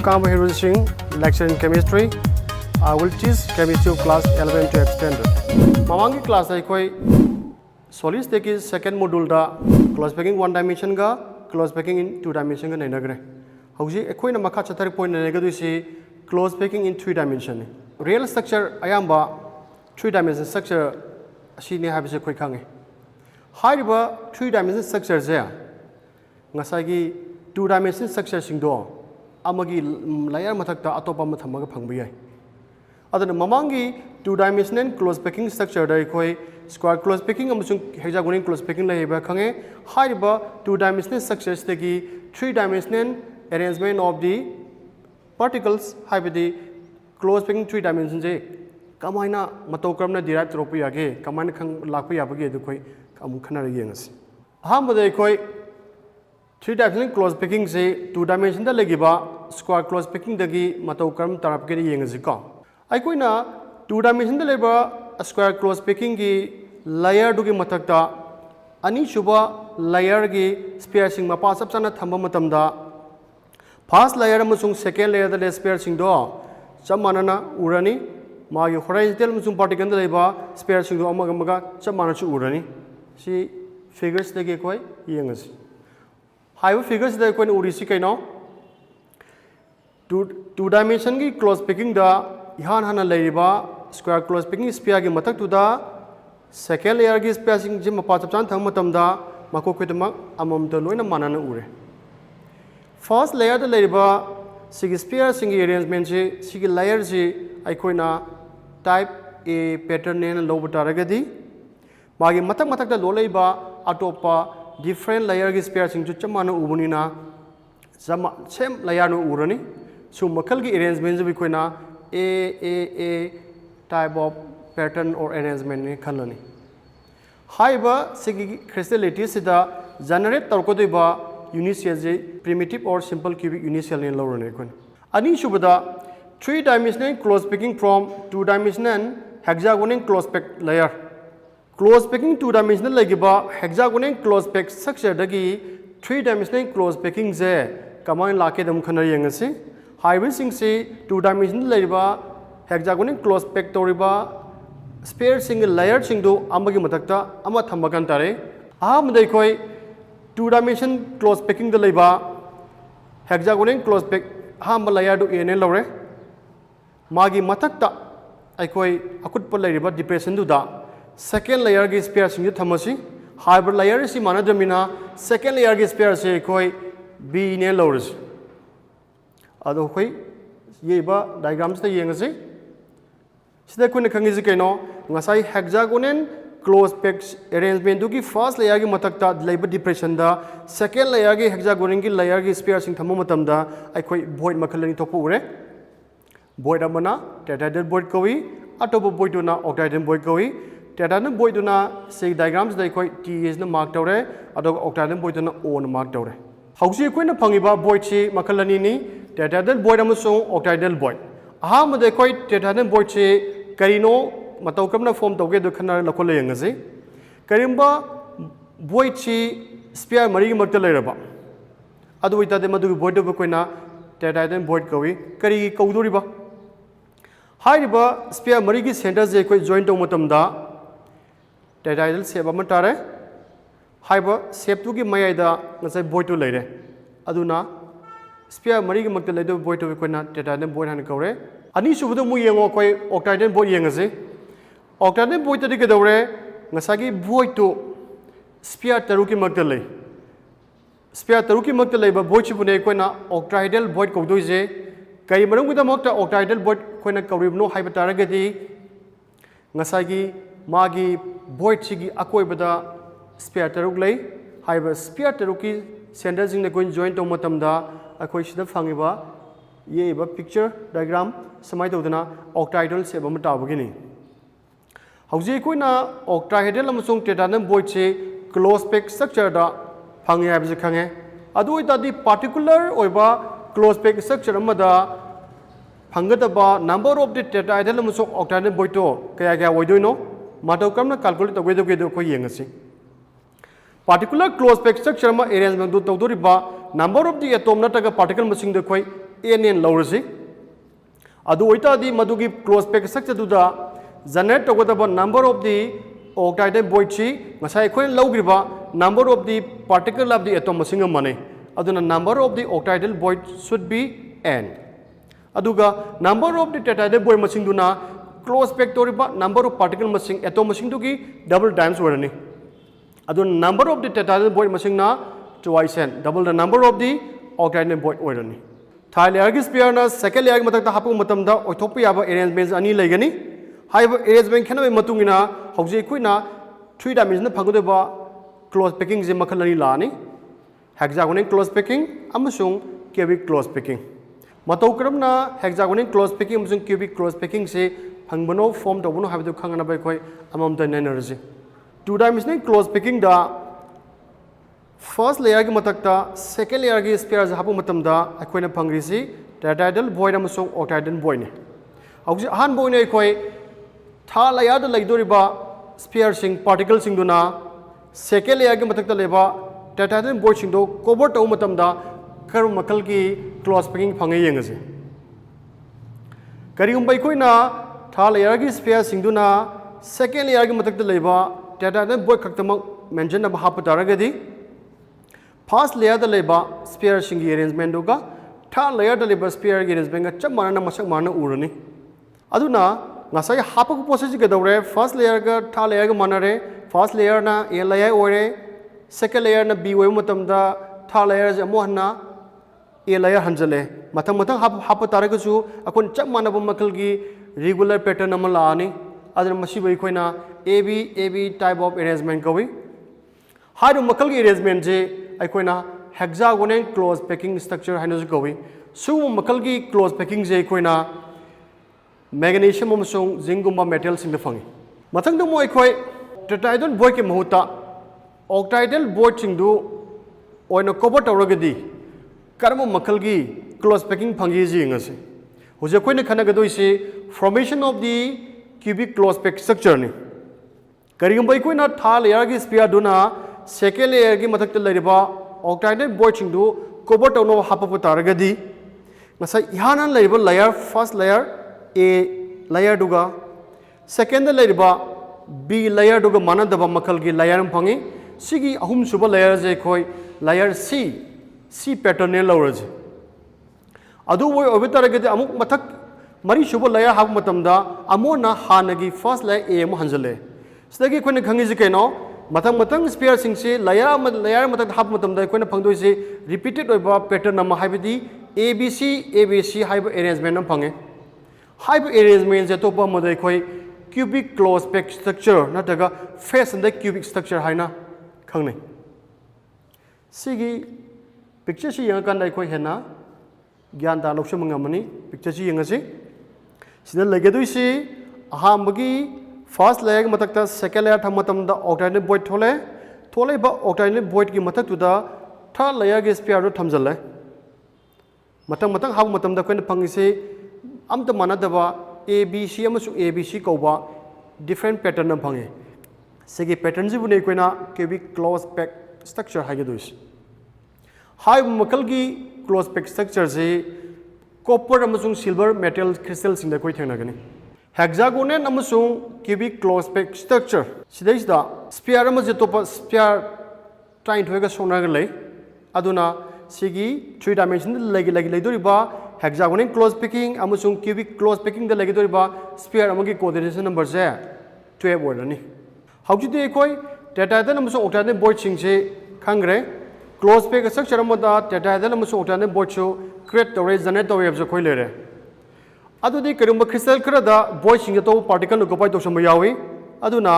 Kamba Hirosing, lecture in chemistry. I will teach chemistry of class 11 to extended. Mamangi class I koi solids take is second module da close packing one dimension ga close packing in two dimension ga nainagre. Hauji ekoi na makha chatari point nainagadu si close packing in three dimension. Real structure ayamba three dimension structure asi ni habise koi khange. Haiba three dimension structure zaya ngasagi two dimension structure singdo amagi layer mathakta atopa ma thamaga phangba yai adana mamangi two dimensional close packing structure dai khoi square close packing amusung hexagonal close packing lai ba khange haiba two dimensional structures tegi three dimensional arrangement of the particles haibadi close packing three dimensions je kamaina matau kramna derive tropu yage kamaina khang lakpa yabage du khoi amu khana yengasi ahamba dai khoi three dimensional close packing se two dimension da lagiba square close packing dagi matau karam tarap ke yengasi ko ai koina two dimension da leba square close packing gi layer du gi mathakta ani shuba layer gi spacing mapa sap chana thamba matam da first layer amusung second layer da spacing do chamanana urani magi horizontal amusung particle da leba spacing do amaga maga chamana chu urani si figures dagi koi yengasi High figures that when urisi kaino two dimension ki close packing da ihan hana leriba square close packing sphere ki mathak tu da second layer ki spacing jim pa chap chan thang matam da mako kwetama amam to loina manana ure first layer da leriba sig sphere sing arrangement ji sig layer ji ai koina type A pattern ne lo butaragadi magi mathak mathak da lo leiba atopa different layer ki sphere sing chu chamana ubuni na same layer no urani so makal ki arrangement bi koina a type of pattern or arrangement ne khalani haiba sigi crystality sida generate tarko diba unit primitive or simple cubic unit ne lorane kon ani shubada three dimensional close packing from two dimensional hexagonal close pack layer close packing two dimensional lagiba hexagonal close pack structure dagi three dimensional close packing je kamai lake dam khana yengasi hybrid sing se two dimensional lagiba hexagonal close pack toriba sphere single layer sing do amagi matakta ama thamagan tare aham dai khoi two dimension close packing da laiba hexagonal close pack aham layer do ene lore magi matakta ai khoi akut pa laiba depression du da second layer ki sphere sing thamasi hybrid layer si manadamina second layer ki sphere se koi b ne lores ado koi yeba diagrams ta yengase sida kun khangi ji kaino ngasai hexagonal close pack arrangement du ki first layer ki mathakta leiba depression da second layer ki hexagonal ki layer ki sphere sing thamu matam da ai koi void makhalani topu ure void amana tetrahedral void koi atopo void tu na octahedral void koi tetrahedral void tu na say diagrams dai koi t is na mark tawre ado octahedral void tu na o na mark tawre hausi koi na phangiba void chi makhalani ni tetrahedral void amasung octahedral void aha ma dai koi tetrahedral void chi karino matau kamna form tawge do khana lakhol yengase karimba void chi sphere mari gi makta leiraba adu ita de madu void do koi na tetrahedral void koi kari kaudoriba hairiba sphere mari gi center je koi join taw matam da tetrahedral shape ama tare haiba shape tu gi mayai da ngasai void tu leire aduna sphere mari gi makta leido void tu koina tetrahedral void han kaure ani subudu mu yengo koi octahedral void yengase octahedral void ta gi daure ngasagi void tu sphere taru ki makta lei sphere taru ki makta leiba void chi bune koina octahedral void kaudoi je kai marang gida makta octahedral void koina kauribno haiba taragadi ngasagi magi void chigi akoi bada sphere taruk lei haiba sphere taruki center jing ne coin join to matam da akoi sida phangiba ye ba picture diagram samai todana octahedral shape am ta bagini hauji koina octahedral amasung tetrahedral void che close pack structure da phangi habi khange adu ita di particular oiba close pack structure amada phangada number of the tetrahedral amasung octahedral void to kaya oidoino matau kamna calculate tawge do ko yengasi particular close pack structure ma arrangement do tawdori ba number of the atom nataga particle masing de koi n लौरसी अदु ओइतादी मदुगी close pack structure दुदा generate तौगदबा number of the octahedral void ची ngасai khoi logriba number of the particle of the atom masing amane aduna number of the octahedral void should be n aduga number of the tetrahedral void masing duna close pack toriba number of particle masing atom masing dugi double times warani aduna number of the tetrahedral void masing na twice n double the number of the octahedral void warani thai layer gi sphere na second layer gi matak hapu matam da oithokpa yaba arrangements ani legani haiba arrangement khenabe matungina hauji khoina 3 dimensional phangudeba close packing je makhalani lani hexagonal close packing amasung cubic close packing matau karamna hexagonal close packing amasung cubic close packing se phangbono form tawbono habdu khangana bai khoi amam ta energy 2 dimensional close packing da first layer gi matakta second layer gi sphere je hapu matam da akoina phangrisi tetrahedral void amasung octahedral void ne hauji ahan boy ne khoi tha layer da laidoriba sphere sing particle sing duna second layer ki mathak ta leba tetrahedral void sing do cover taw matam da kar makal ki close packing phangai yengase karigum bai koina tha layer ki sphere sing duna second layer ki mathak ta leba tetrahedral void khaktamak mention ab hap taragadi first layer da leba sphere sing ki arrangement doga tha layer da leba sphere ki arrangement ga chap mana masak mana urani aduna ngasai hapuk process ga dore first layer ga third layer ga manare first layer na a layer ore second layer na b oi matam da third layer je mo hanna a layer hanjale mathang mathang hap taraga su akon chap mana ba makal gi regular pattern amala ani adana masi bai khoina ab type of arrangement kawi hairu makal gi arrangement je ai khoina hexagonal close packing structure hainu kawi su makal gi close packing je khoina magnesium amasung zinc gumba metals sing da fangi mathang da mo khoi tetrahedral void ke mahuta octahedral void sing du oina cover tawragadi karma makal gi close packing phangi ji ngase hoje koina khana ga doi se formation of the cubic close pack structure ni karigum bai koina tha layer gi sphere duna second layer gi mathak ta lariba octahedral void sing du cover tawno hapapu taragadi ngasa ihana lariba layer first layer a layer duga second layer ba b layer duga manadaba makal gi layer phangi sigi ahum suba layer je khoi layer c pattern ne lawraje adu woi obitaragade amuk mathak mari suba layer hab matamda amona hanagi first layer a mu hanjale sidagi khone khangi je kaino mathang sphere sing se layer mathak hab matamda khone phangdoi se repeated oiba pattern nama haibidi abc haiba arrangement nam phange haiba arrangement je topa modai khoi cubic close pack structure nataga face and the cubic structure haina khangnai sigi picture si yang kan dai khoi hena gyan da loksam ngamani picture si yang ase sida lage doi si ahambagi first layer matakta second layer thamatam da octahedral void thole ba octahedral void ki matak tu da third layer ge sphere ro thamjale matang hab matam da koina phangi se amta manadaba abc amasu abc kauba different pattern na phange segi pattern ji bune koina cubic close pack structure hage dois hai makal gi close pack structure je copper amasung silver metal crystal sing da koi thena gani hexagonal amasung cubic close pack structure sidai da sphere amaje topa sphere trying to ga sona ga lei aduna sigi 3 dimensional lagi doriba hexagonal close packing amasung cubic close packing da lagi doriba sphere amagi coordination number je 12 orani hauji de koi tetrahedral amasung octahedral void sing se khangre close pack structure amada tetrahedral amasung octahedral void so create tore generate tore abje khoi lere adu de karumba crystal khara da void sing to particle no gopai to sam yawi aduna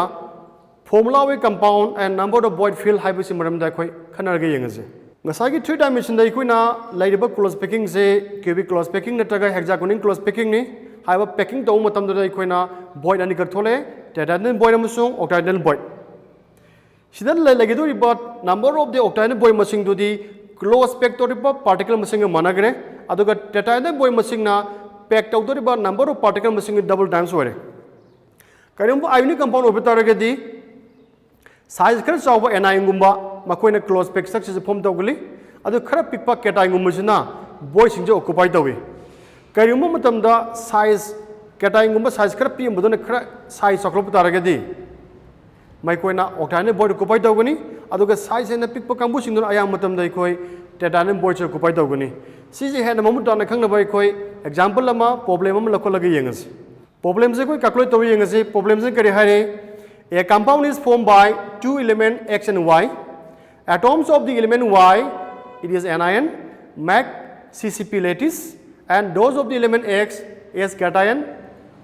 formula we compound and number of void field haibu simaram da khoi khanar ga yengaje ngasagi 3 dimension da ikoina lairiba close packing se cubic close packing nataga hexagonal close packing ni haiba packing to matam da ikoina void ani kar thole tetrahedral void amasung octahedral void sidan lagi do but number of the octahedral void masing do di close pack to riba particle masing managre aduga tetrahedral void masing na pack to riba number of particle masing double times ore karimbo ionic compound obitaragadi size khar chawba anion gumba makoina close pack structure form tawguli adu khara pikpa cation gumba jina void sing occupy tawi kairuma matamda size cation size khara pi mudona khara size choklop taragadi mai koina octane void occupy tawgani aduga size na pick pa kambu sing ayam matamda koi titanium void occupy tawgani siji hen mamu dana khangna bai koi example lama problem am lakolagi yengas problem se koi calculate tawi yengasi problem se kari hare a compound is formed by two elements x and y. Atoms of the element y, it is anion, make CCP lattice, and those of the element x is cation,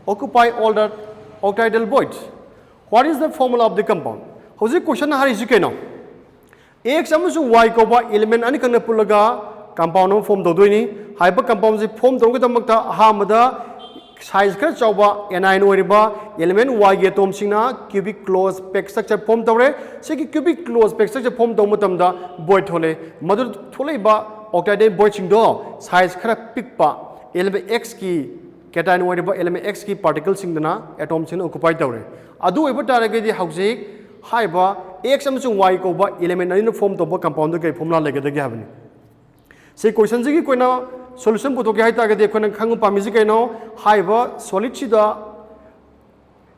occupy all the octahedral voids. What is the formula of the compound? How is the question how is it now? X among y ko ba element ani kana pulaga compound form dodoini hyper compound se form dogo tamakta ahamada size khara chawba anion oriba element y ge atom singna cubic closed pack structure form tawre sigi cubic closed pack structure form taw matamda void thole madu thole ba octahedral void sing do size khara pikpa element x ki cation oriba element x ki particle sing dana atom sing occupy tawre adu oiba tarage di hauzik haiba x among y ko ba element ani form to ba compound ke formula legedagi habani sei question ji ki koina solution puto ke haita ga dekho na khangu pamiji kaino haiba solid chida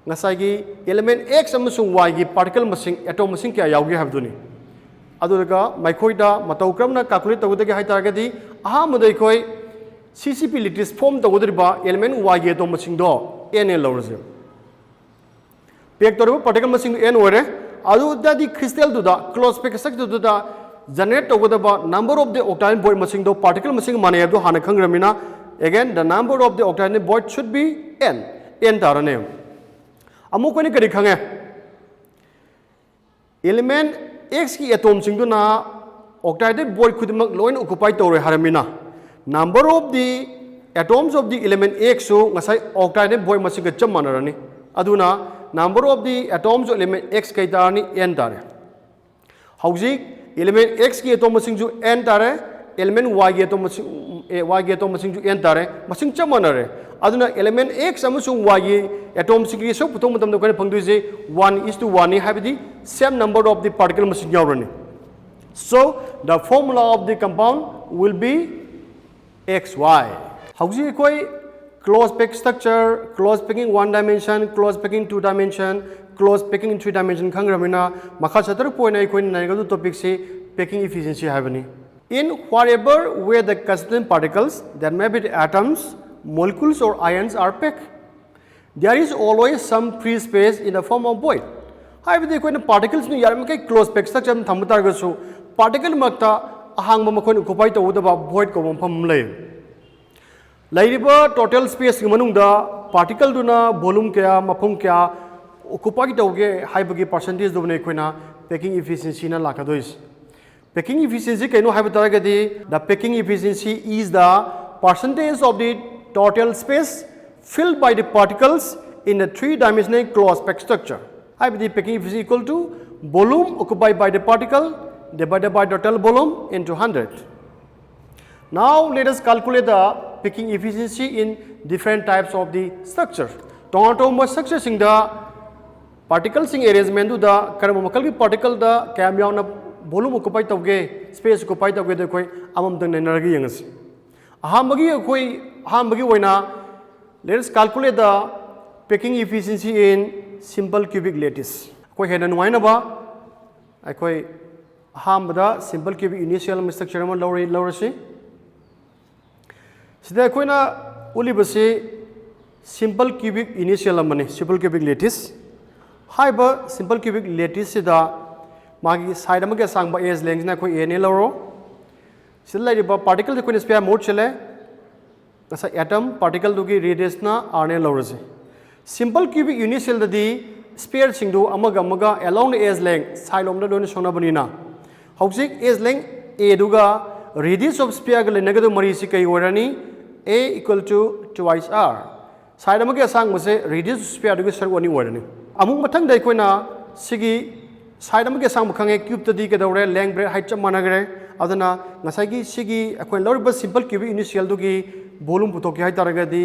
ngasai gi element x among y gi particle masing atom masing kya yaugi habduni aduga maikhoi matau kramna calculate tawdagi haita ga di aha modai khoi CCP lattice form tawdriba element y gi atom masing do n lorje pek toru particle masing n ore adu da di crystal du da close pack sak du da generate togodaba number of the octahedral void masing do particle masing mane abdu hana khangramina again the number of the octahedral void should be n tarane amu koni kari khange element x ki atom sing do na octahedral void khudmak loin occupy tore haramina number of the atoms of the element x so ngasai octahedral void masing ga chamanarani aduna number of the atoms of element x kai tarani n tare hauzik element x ki atom masing ju n tare element y ki atom masing ju n tare masing chamanare aduna element x amasung y ki atom sing ki so putom matam da phangdu je 1:1 ni habidi same number of the particle masing yaurani so the formula of the compound will be xy hauji koi close pack structure close packing one dimension close packing two dimension close packing in three dimension khangramina makha chatar point ai koin nai topic se packing efficiency habani in whatever where the constituent particles there may be atoms molecules or ions are packed there is always some free space in the form of void haibidi koin particles ni yaram kai close pack structure thamtar ga su particle makta ahangba makon occupy tawudaba void ko pham lay lairiba total space ki manungda particle duna volume kya mafum kya occupy tawge haibagi percentage do ne koina packing efficiency na lakadois packing efficiency kaino haiba taragadi the packing efficiency is the percentage of the total space filled by the particles in the three-dimensional closed pack structure haibadi packing efficiency equal to volume occupied by the particle divided by total volume into 100 now let us calculate the packing efficiency in different types of the structure tomato structure sing the particles sing arrangement da karama makal ki particle da kayam yauna volume occupy tawge space occupy tawge da koi amam dang neragi yangas ahambagi oina let us calculate the packing efficiency in simple cubic lattice koi hedan waina ba koi ahambada simple cubic initial structure ma lawrasi sida koina ulibasi simple cubic initial amani simple cubic lattice haiba simple cubic lattice sida magi side amage sangba edge length na koi a ne lawro sida laiba particle koina sphere mode chale asa atom particle du ki radius na r ne lawrase simple cubic initial da di sphere singdu amaga along the edge length side lom da don sona banina housik edge length a duga radius of sphere ga lenagadu mari si kai warani a equal to twice r side amage asang mase radius sphere du sar wani warani amung mathang dai koina sigi side amage asang makhange cube ta di ka dawre length breadth height cham managre adana ngasai gi sigi akoi loriba simple cubic initial du gi volume putoki hai taragadi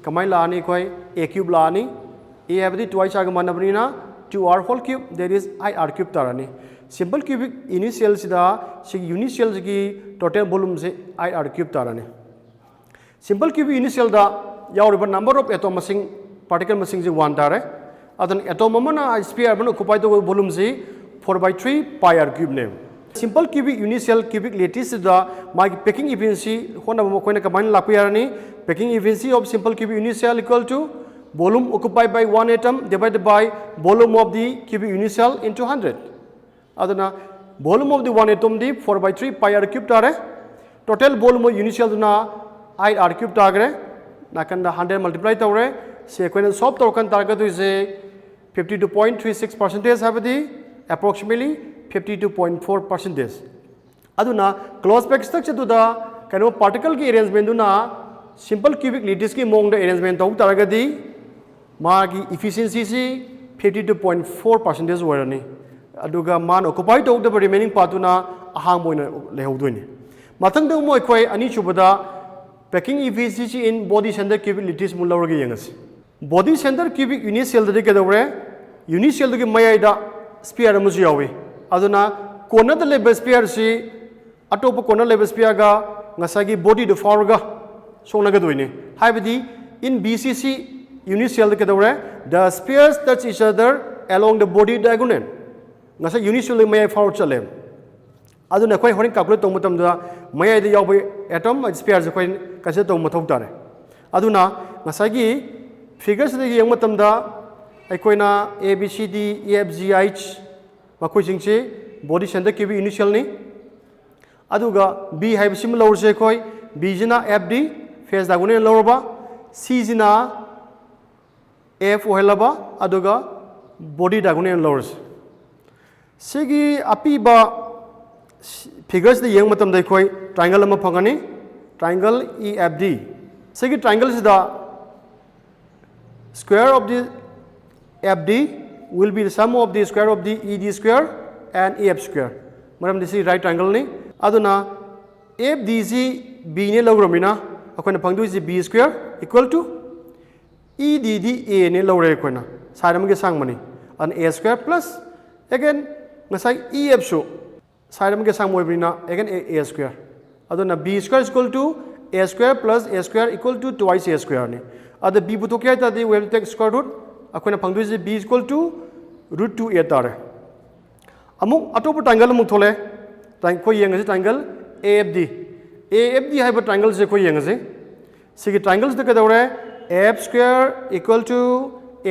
kamai la ani koi a cube la ani a abdi twice r ga manabnina 2r whole cube that is 8r cube tarani simple cubic initial sida sig initial gi total volume se 8r cube tarani simple cubic initial da yauriba number of atom masing particle masing ji 1 tare adan atom amana sphere ban occupy the volume ji 4/3 pi r cube ne simple cubic initial cubic lattice da my packing efficiency hona mo koina combine la yarani packing efficiency of simple cubic initial equal to volume occupied by one atom divided by volume of the cubic initial into 100 adana volume of the one atom di 4/3 pi r cube tare total volume of initial duna 8 r cube tagre nakanda 100 multiply tawre se koina solve tawkan target is 52.36% habadi approximately 52.4%. aduna close pack structure to the kind of particle ki arrangement duna simple cubic lattice ki mong da arrangement taw taragadi magi efficiency si 52.4% warani aduga man occupy taw the remaining part na ahang boina lehawdoini mathang da moi khoi ani chubada packing efficiency in body center cubic lattice mulawragi yangasi body center cubic initial da kedawre initial da mayai da sphere amusu yawi aduna corner da level sphere si atop corner level sphere ga ngasagi body the forga songnaga doine haibadi in BCC initial kedawre the spheres touch each other along the body diagonal ngasa initial mayai forward chale aduna khoi horin calculate tong matam da mayai da yawi atom spheres khoi kase tong mathau tare aduna ngasagi figures da yang matam da aikoina ABCD EFGH makoi singche body center cubic initial ni aduga B haibisim lawrse khoi B jina FD face diagonal lawrba C jina F ohelaba aduga body diagonal lawrse sigi apiba figures the yang matam dai khoi triangle ama phangani triangle EFD sigi triangle is the square of the FD will be the sum of the square of the ED square and AF square maram this is right triangle ni aduna FDC B ne lawramina akoina phangdu is B square equal to EDD A ne lawre akoina side amge sangmani and A square plus again ngasai EF so side amge sangmoibina again A square aduna B square is equal to A square plus A square equal to twice A square ni ada B butokia ta we will take square root akoina phangdu is B is equal to root 2 A tare amuk atopa triangle amuk thole koi yengase triangle AFD haiba triangle se koi yengase sigi triangles da kadawre AF square equal to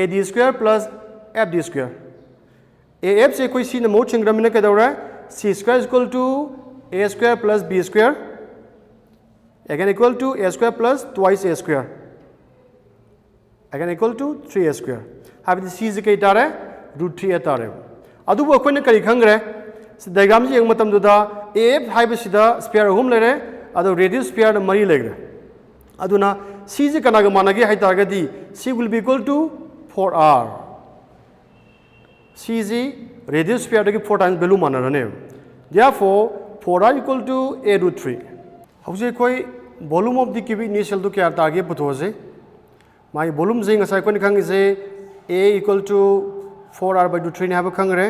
AD square plus FD square AF se koi C na mo chingramina kadawre C square is equal to A square plus B square again equal to A square plus twice A square again equal to 3A square have the C is kai tare root 3A tare adubu akoina kari khangre diagram ji yang matam du da AF haiba sida sphere hum lere adu radius sphere na mari legre aduna C ji kana ga managi hai targadi C will be equal to 4R C ji radius sphere da 4 times value manarane therefore 4R equal to A root 3 hause koi volume of the cubic initial to kya target puthose my volume ji ngasai kon khang is A equal to 4R by root 3 ne have khangre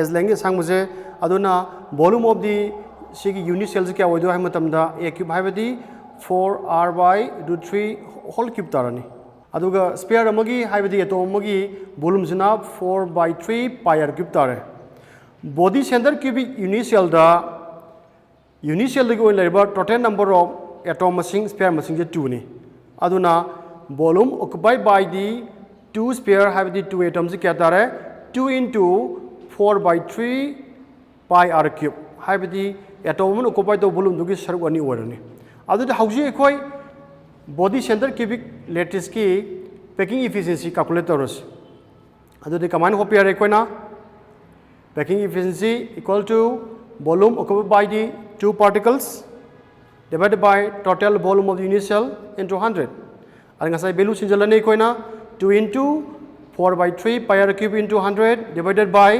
as language sang muje aduna volume of the sigi unit cells kya hoido hai matam da A cube haibadi 4R by root 3 whole cube tarani aduga sphere amagi haibadi atom amagi volume jina 4 by 3 pi r cube tare body center cubic initial da initial the laiba total number of atom masing sphere masing je 2 ni aduna volume occupied by the two sphere have the two atoms kya tare 2 into 4 by 3 pi r cube have the atom occupied the volume dugi saruk ani warani adu the hauji khoi body center cubic lattice ki packing efficiency calculators adu the command hope here koina packing efficiency equal to volume occupied by the two particles divided by total volume of the initial into 100 and ngasai value sinjalane koina 2 into 4 by 3 pi r cube into 100 divided by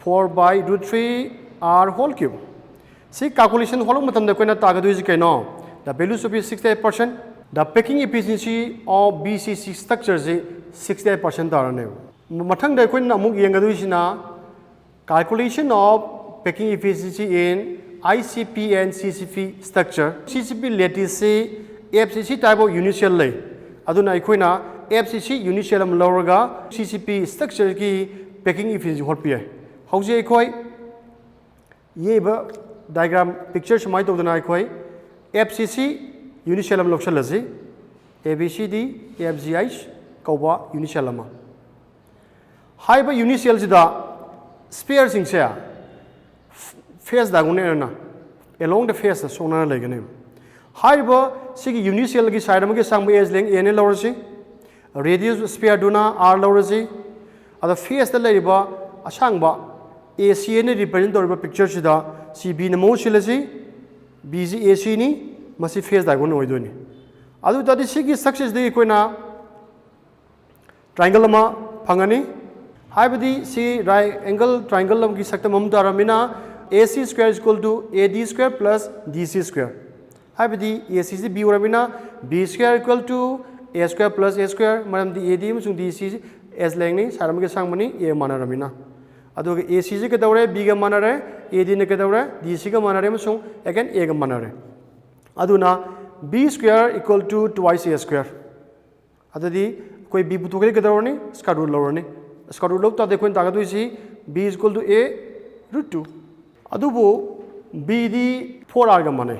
4 by root 3 r whole cube. See calculation whole matam da koina tagadu is kaino the value should be 68%. The packing efficiency of BCC structure is 68% darane. ꯃꯊꯪꯗ ꯑꯩꯈꯣꯏꯅ ꯑꯃꯨꯛ ꯌꯦꯡꯒꯗꯣꯏꯁꯤꯅ calculation of packing efficiency in ICP and CCP structure. CCP lattice se FCC type of unit cell lay. Aduna ꯑꯩꯈꯣꯏꯅ FCC unit cell ꯑꯃ ꯂꯧꯔꯒ CCP structure ꯒꯤ packing efficiency ꯍꯣꯠꯄ ꯌꯥꯏ. ꯍꯧꯖꯤꯛ ꯑꯩꯈꯣꯏ ꯌꯦꯡꯕ diagram picture ꯁꯨꯃꯥꯏ ꯇꯧꯗꯅ ꯑꯩꯈꯣꯏ FCC unit cell ꯑꯃ ꯂꯧꯁꯜꯂꯁꯤ. ABCD FGH ꯀꯧꯕ unit cell ꯑꯃ. ꯍꯥꯏꯕ unit cell ꯁꯤꯗ sphere ꯁꯤꯡꯁꯦ face diagonal along the face sona legane. However, sigi unit cell ki side amagi sang edge length a ne lorasi radius sphere duna r lorasi ada face the laiba asang ba AC ne represent toriba picture sida CB ne mo silasi BG AC ni masi face diagonal oidoni adu tadi sigi success de koina triangle ama phangani haibadi si right angle triangle am ki sakta mam daramina AC square is equal to AD square plus DC square. Haibadi AC is B orabina B square equal to A square plus A square. Madam the AD musung DC S lengni saramage sangmani A mana ramina. Ado AC is kadawre B ga mana re AD ne kadawre DC ga mana re musung again A ga mana re. Aduna B square equal to twice A square. Ado di koi B putukre kadawrni square root lorni. Square root log ta dekho tagadu isi B is equal to A root 2. अदुबो B the 4R गा माने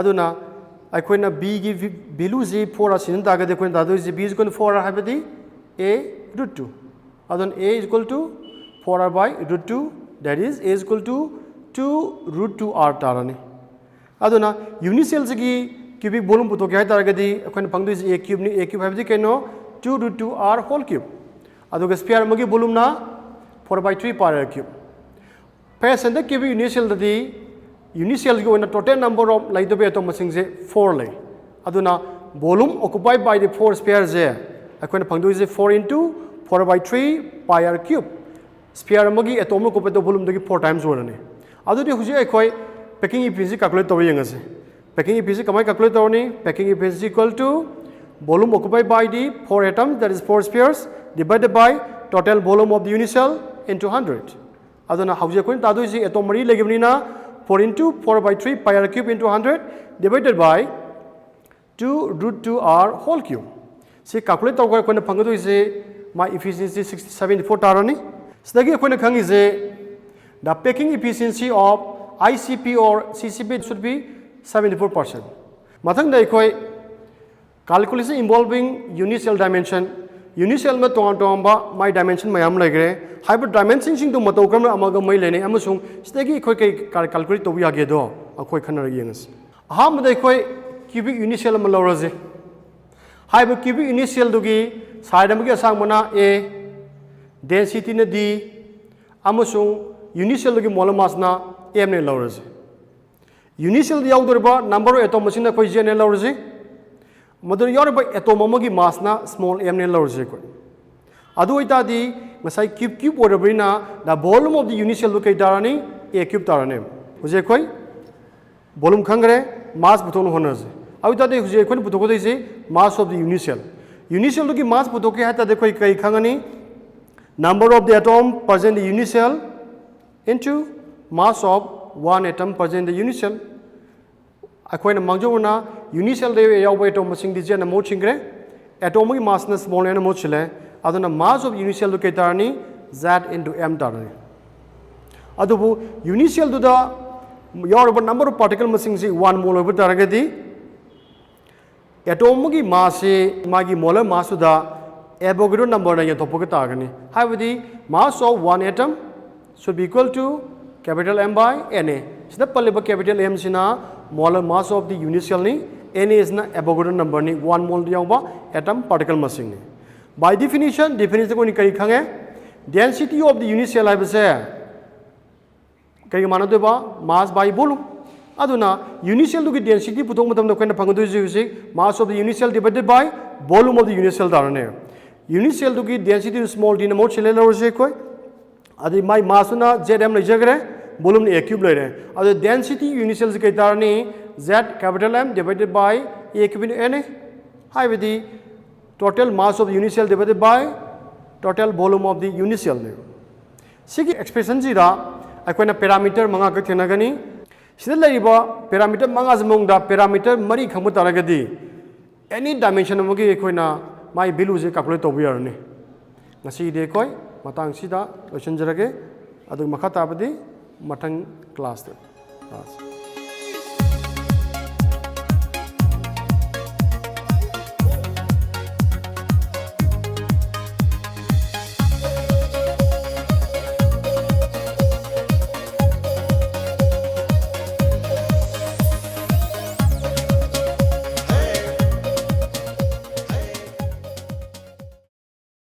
अदुना अखोइना B गी value जी 4R सिन तागा दे coin दादो जी B is equal to 4R हाबदी A root 2 अदुन A is equal to 4R by root 2 that is A is equal to 2 root 2R ताराने अदुना unit cells की cubic volume पुतो क्या है तारा गदी अखोइना पंगदो जी A cube ni A cube हाबदी केनो 2 root 2R whole cube अदुगा sphere मगी volume ना 4 by 3 pi r cube Person the cubic unit cell the unit cell go in a total number of like the atom machine 4 lay. Aduna volume occupied by the 4 spheres there. I can pangdu is 4 into 4 by 3 pi r cube. Sphere magi atom occupied the volume the 4 times one. Adu the huji I packing efficiency calculate the way. Packing efficiency come calculate the packing efficiency equal to volume occupied by the 4 atoms that is 4 spheres divided by total volume of the unit cell into 100. Aduna hauja koin tadu isi atom mari legibnina 4 into 4 by 3 pi r cube into 100 divided by 2 root 2 r whole cube. See calculate tawga koina phangadu isi my efficiency 74 tarani. Sidagi koina khangi ise the packing efficiency of ICP or CCP should be 74%. Mathang dai koi calculation involving unit cell dimension unit cell में तोंग बा my dimension ma'am लगे hybrid dimension सिंग तो मतौ क्रम अमगा मै लेने अमसुंग सिदगी खोय कै calculate तो यागे दो अखोय खनर यंगस अहम दे खोय cubic unit cell म लौरजे हाइब्रिड cubic unit cell दुगी साइड अमगे सांग मना A density ने D अमसुंग unit cell दुगी मोल मास ना M ने लौरजे unit cell याउदरबा number of atom मसिन खोय जे ने लौरजे मदर यार by atom अमगी mass ना small m ने लौरजे कोई अदु इतादी Masai cube ओरबरिना the volume of the unit cell दुके दारानी A cube ताराने हुजे कोई volume खंगरे mass बुतोन होनरजे अब इतादी हुजे कोई बुतोको देसे mass of the unit cell दुकी mass बुतोके है तादे कोई कई खंगनी number of the atom present in the unit cell into mass of one atom present in the unit cell अखोइना मांगजोना unit cell दे याव atom मसिंग दिजे न मो चिंगरे atomic mass न small न मो चिले अदुना mass of unit cell दुके तारनी z into m तारनी अदुबु unit cell दुदा याव number of particle मसिंग से 1 mole over तारगदी atomic mass से मागी molar mass दुदा Avogadro number न यथोपके तारगनी हाइबदी mass of one atom should be equal to capital M by Na सिदा पल्लेबा capital M Cina molar mass of the unit cell ni Na is na Avogadro number ni 1 mole yawa atom particle massing ni by definition ko ni kai khange density of the unit cell hai base kai mana de ba mass by volume aduna unit cell ki density puthong matam da koina phangdu ji mass of the unit cell divided by volume of the unit cell darane unit cell ki density small d na mo chile lo je koi adi my mass na zm le jagre volume A cube ले रहे हैं और density unit cells के तारनी Z capital M divided by A cube into N है विधि total mass of unit cell divided by total volume of the unit cell ne sigi expression ji da akoina parameter manga ka thenagani sida laiba parameter manga jamong da parameter mari khamu taragadi any dimension amagi akoina mai value je calculate to yarni ngasi de koi matang sida loisan jarage adu makha tabadi mathang class